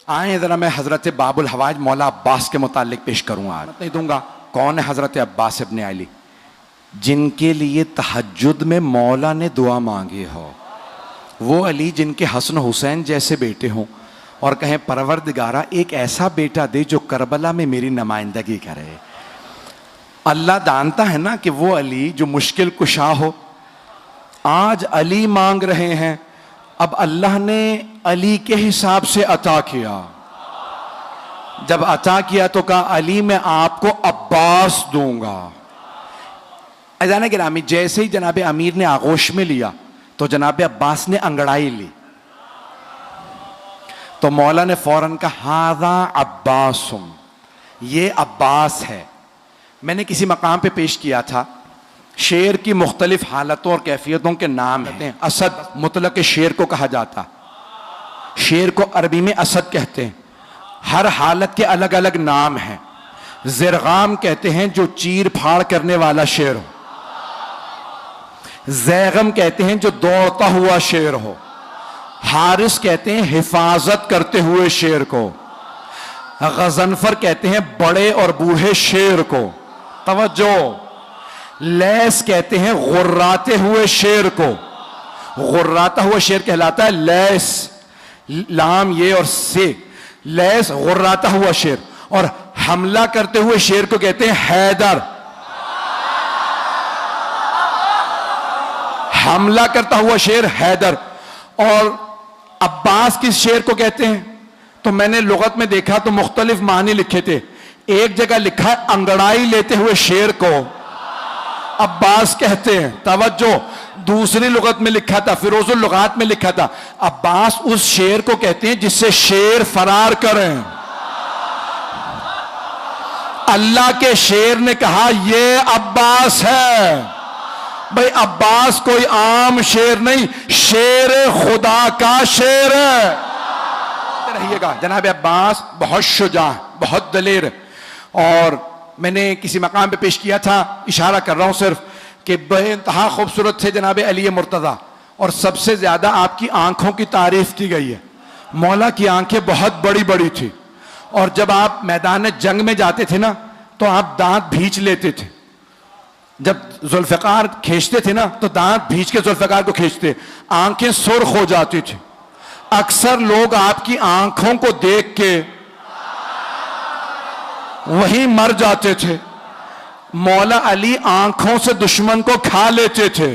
आए ज़रा मैं हज़रत बाबुल हवाज मौला अब्बास के मुतालिक पेश करूँगा, आज नहीं दूंगा। कौन है हज़रत अब्बास इब्न अली, जिनके लिए तहज्जुद में मौला ने दुआ मांगी हो। वो अली जिनके हसन हुसैन जैसे बेटे हों और कहें परवरदिगारा एक ऐसा बेटा दे जो करबला में मेरी नुमाइंदगी करे। अल्लाह जानता है ना कि वो अली जो मुश्किल कुशा हो। आज अली मांग रहे हैं, अब अल्लाह ने अली के हिसाब से अता किया। जब अता किया तो कहा अली मैं आपको अब्बास दूंगा। अजान गिरामी, जैसे ही जनाब अमीर ने आगोश में लिया तो जनाब अब्बास ने अंगड़ाई ली, तो मौला ने फौरन कहा हादा अब्बासुम, ये अब्बास है। मैंने किसी मकाम पे पेश किया था, शेर की मुख्तलिफ हालतों और कैफियतों के नाम हैं। असद मुतलक शेर को कहा जाता, शेर को अरबी में असद कहते हैं। हर हालत के अलग अलग नाम हैं। ज़िरगाम कहते हैं जो चीर फाड़ करने वाला शेर हो। ज़ैगम कहते हैं जो दौड़ता हुआ शेर हो। हारिस कहते हैं हिफाजत करते हुए शेर को। गज़नफर कहते हैं बड़े और बूढ़े शेर को। तवज्जो। लैस कहते हैं गुर्राते हुए शेर को। गुर्राता हुआ शेर कहलाता है लैस, लाम ये और से, लैस गुर्राता हुआ शेर। और हमला करते हुए शेर को कहते हैं हैदर। हमला करता हुआ शेर हैदर। और अब्बास किस शेर को कहते हैं? तो मैंने लुगत में देखा तो मुख्तलिफ मानी लिखे थे। एक जगह लिखा है अंगड़ाई लेते हुए शेर को अब्बास कहते हैं। तवज्जो। दूसरी लुगत में लिखा था, फिरोजुल लुगात में लिखा था, अब्बास उस शेर को कहते हैं जिससे शेर फरार करें। अल्लाह के शेर ने कहा ये अब्बास है। भाई अब्बास कोई आम शेर नहीं, शेर खुदा का शेर है। रहिएगा। जनाब अब्बास बहुत शुजा, बहुत दलेर। और मैंने किसी मकाम पे पेश किया था, इशारा कर रहा हूं सिर्फ, कि बेइंतहा खूबसूरत थे जनाब अली मुर्तज़ा। और सबसे ज्यादा आपकी आंखों की तारीफ की गई है। मौला की आंखें बहुत बड़ी बड़ी थी। और जब आप मैदान जंग में जाते थे ना तो आप दांत भींच लेते थे। जब जुल्फ़िकार खींचते थे ना तो दांत भींच के जुल्फ़िकार को खींचते, आंखें सुर्ख हो जाती थी। अक्सर लोग आपकी आंखों को देख के वहीं मर जाते थे। मौला अली आंखों से दुश्मन को खा लेते थे।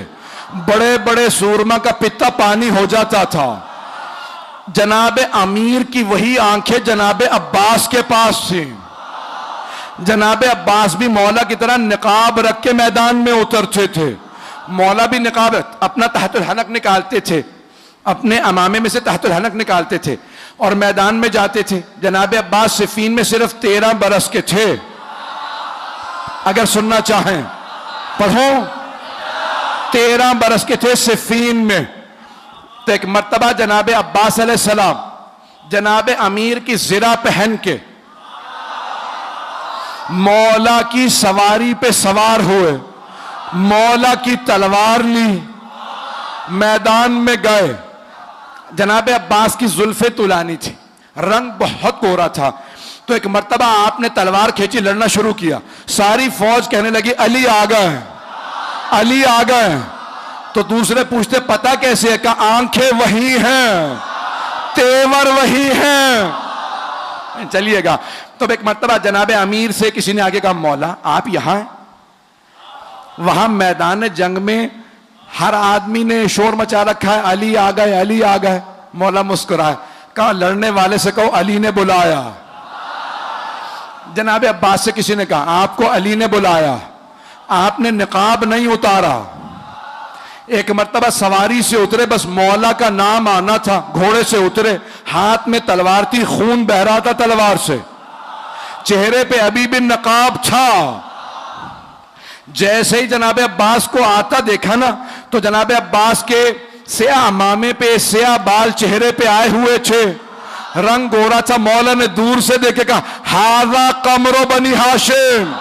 बड़े बड़े सूरमा का पित्ता पानी हो जाता था। जनाब अमीर की वही आंखें जनाब अब्बास के पास थी। जनाब अब्बास भी मौला की तरह निकाब रख के मैदान में उतरते थे। मौला भी निकाब अपना तहतुल हनक निकालते थे, अपने अमामे में से तहतुल हनक निकालते थे और मैदान में जाते थे। जनाब अब्बास सिफीन में सिर्फ 13 बरस के थे। अगर सुनना चाहें पढ़ो, 13 बरस के थे सिफीन में। तो एक मर्तबा जनाब अब्बास अलैहिस्सलाम जनाब अमीर की ज़िरा पहन के मौला की सवारी पे सवार हुए, मौला की तलवार ली, मैदान में गए। जनाब अब्बास की जुल्फे तुलानी थी, रंग बहुत कोरा था। तो एक मर्तबा आपने तलवार खींची, लड़ना शुरू किया। सारी फौज कहने लगी अली आ गए, अली आ गए। तो दूसरे पूछते पता कैसे है? कहा आंखें वही हैं, तेवर वही हैं। चलिएगा। तो एक मर्तबा जनाब अमीर से किसी ने आगे कहा मौला आप यहां हैं? वहां मैदान जंग में हर आदमी ने शोर मचा रखा है, अली आ गए, अली आ गए। मौला मुस्कुराए, कहा लड़ने वाले से कहो अली ने बुलाया। जनाब अब्बास से किसी ने कहा आपको अली ने बुलाया, आपने निकाब नहीं उतारा। एक मर्तबा सवारी से उतरे, बस मौला का नाम आना था, घोड़े से उतरे, हाथ में तलवार थी, खून बह रहा था तलवार से, चेहरे पे अभी भी नकाब था। जैसे ही जनाब अब्बास को आता देखा ना तो जनाब अब्बास के स्या अमामे पे स्या बाल चेहरे पे आए हुए थे, रंग गोरा था। मौला ने दूर से देखे कहा हाजा कमरो बनी हाशिम,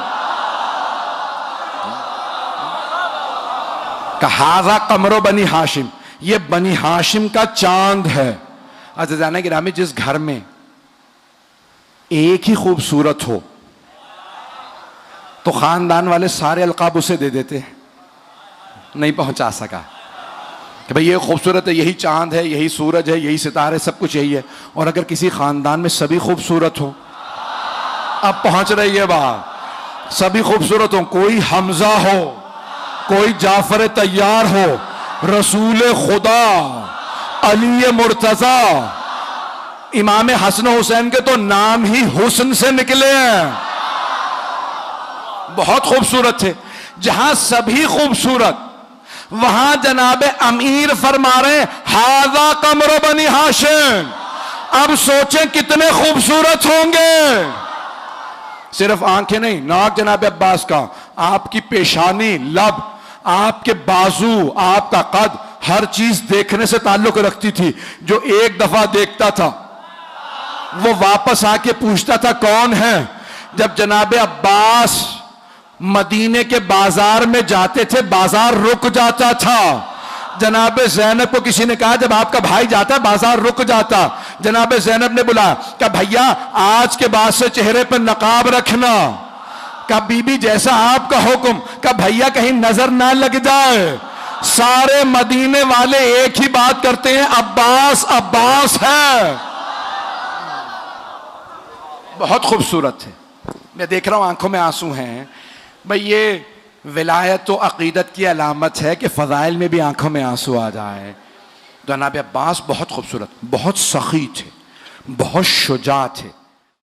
हाजा कमरो बनी हाशिम, ये बनी हाशिम का चांद है। अज़ीज़ान गिरामी, जिस घर में एक ही खूबसूरत हो तो खानदान वाले सारे अलकाब उसे दे देते, नहीं पहुंचा सका कि भाई ये खूबसूरत है, यही चांद है, यही सूरज है, यही सितारे, सब कुछ यही है। और अगर किसी खानदान में सभी खूबसूरत हो, अब पहुंच रही है बात, सभी खूबसूरत हो, कोई हमजा हो, कोई जाफर तैयार हो, रसूल खुदा अली मुर्तजा, इमाम हसन हुसैन के तो नाम ही हुस्न से निकले हैं, बहुत खूबसूरत थे। जहां सभी खूबसूरत, वहां जनाबे अमीर फरमा रहे हाजा कमर बनी हाशिम। अब सोचें कितने खूबसूरत होंगे। सिर्फ आंखें नहीं, नाक जनाबे अब्बास का, आपकी पेशानी, लब, आपके बाजू, आपका कद, हर चीज देखने से ताल्लुक रखती थी। जो एक दफा देखता था वो वापस आके पूछता था कौन है। जब जनाबे अब्बास मदीने के बाजार में जाते थे, बाजार रुक जाता था। जनाबे ज़ैनब को किसी ने कहा जब आपका भाई जाता बाजार रुक जाता। जनाबे ज़ैनब ने बोला कि भैया आज के बाद से चेहरे पर नकाब रखना। का बीबी जैसा आपका हुक्म। का भैया कहीं नजर ना लग जाए। सारे मदीने वाले एक ही बात करते हैं, अब्बास अब्बास है। बहुत खूबसूरत थे। मैं देख रहा हूं आंखों में आंसू हैं। भाई ये विलायत तो अकीदत की अलामत है कि फ़ज़ाइल में भी आंखों में आंसू आ जाए। जनाब अब्बास बहुत खूबसूरत, बहुत सखी थे, बहुत शुजा थे।